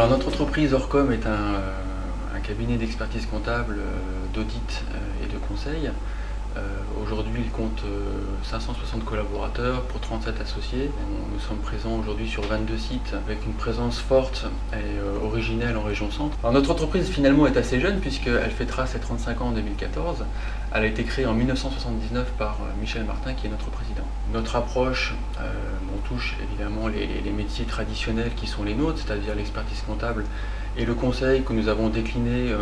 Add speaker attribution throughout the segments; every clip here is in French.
Speaker 1: Alors notre entreprise Orcom est un cabinet d'expertise comptable, d'audit et de conseil. Aujourd'hui, il compte 560 collaborateurs pour 37 associés. Nous sommes présents aujourd'hui sur 22 sites avec une présence forte et originelle en région centre. Alors, notre entreprise finalement est assez jeune puisqu'elle fêtera ses 35 ans en 2014. Elle a été créée en 1979 par Michel Martin qui est notre président. Notre approche, on touche évidemment les métiers traditionnels qui sont les nôtres, c'est-à-dire l'expertise comptable et le conseil que nous avons décliné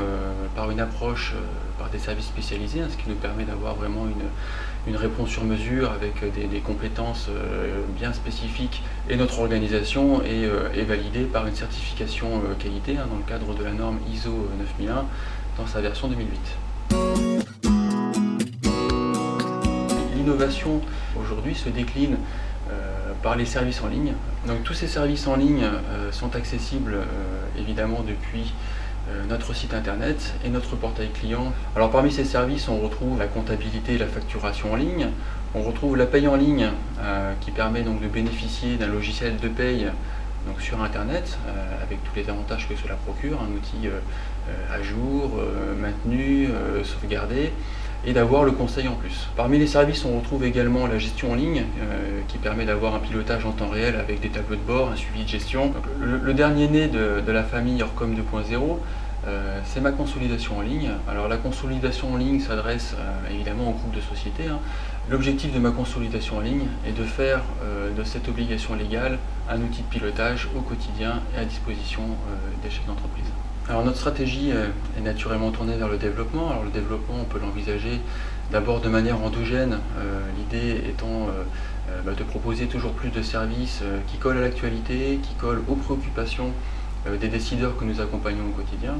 Speaker 1: par une approche, par des services spécialisés, ce qui nous permet d'avoir vraiment une réponse sur mesure avec des compétences bien spécifiques. Et notre organisation est validée par une certification qualité dans le cadre de la norme ISO 9001 dans sa version 2008. L'innovation aujourd'hui se décline par les services en ligne. Donc tous ces services en ligne sont accessibles évidemment depuis notre site internet et notre portail client. Alors parmi ces services, on retrouve la comptabilité et la facturation en ligne. On retrouve la paye en ligne qui permet donc de bénéficier d'un logiciel de paye donc sur internet avec tous les avantages que cela procure, un outil à jour, maintenu, sauvegardé, et d'avoir le conseil en plus. Parmi les services, on retrouve également la gestion en ligne qui permet d'avoir un pilotage en temps réel avec des tableaux de bord, un suivi de gestion. Donc, le dernier né de la famille Orcom 2.0, c'est ma consolidation en ligne. Alors la consolidation en ligne s'adresse évidemment au groupe de sociétés. L'objectif de ma consolidation en ligne est de faire de cette obligation légale un outil de pilotage au quotidien et à disposition des chefs d'entreprise. Alors notre stratégie est naturellement tournée vers le développement. Alors le développement, on peut l'envisager d'abord de manière endogène, l'idée étant de proposer toujours plus de services qui collent à l'actualité, qui collent aux préoccupations des décideurs que nous accompagnons au quotidien.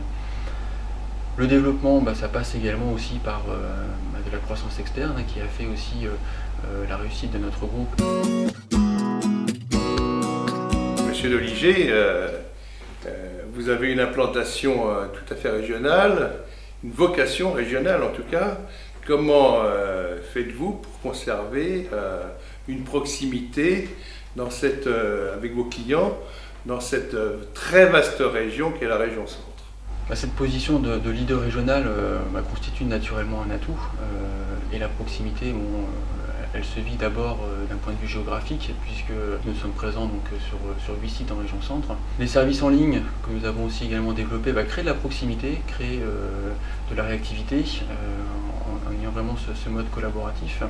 Speaker 1: Le développement, ça passe également aussi par de la croissance externe qui a fait aussi la réussite de notre groupe.
Speaker 2: Monsieur Doliger, vous avez une implantation tout à fait régionale, une vocation régionale en tout cas. Comment faites-vous pour conserver une proximité avec vos clients dans cette très vaste région qu'est la région centre?
Speaker 1: Cette position de leader régional constitue naturellement un atout et la proximité, elle se vit d'abord d'un point de vue géographique puisque nous sommes présents donc, sur 8 sites en région centre. Les services en ligne que nous avons aussi également développés créent de la proximité, créent de la réactivité en ayant vraiment ce mode collaboratif.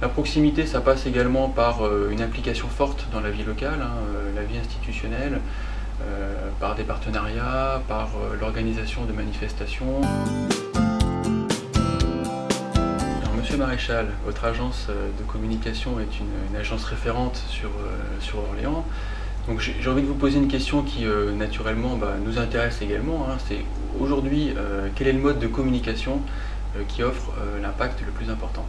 Speaker 1: La proximité, ça passe également par une implication forte dans la vie locale, la vie institutionnelle, par des partenariats, par l'organisation de manifestations. Alors, Monsieur Maréchal, votre agence de communication est une agence référente sur Orléans. Donc j'ai envie de vous poser une question qui naturellement nous intéresse également. C'est aujourd'hui quel est le mode de communication qui offre l'impact le plus important?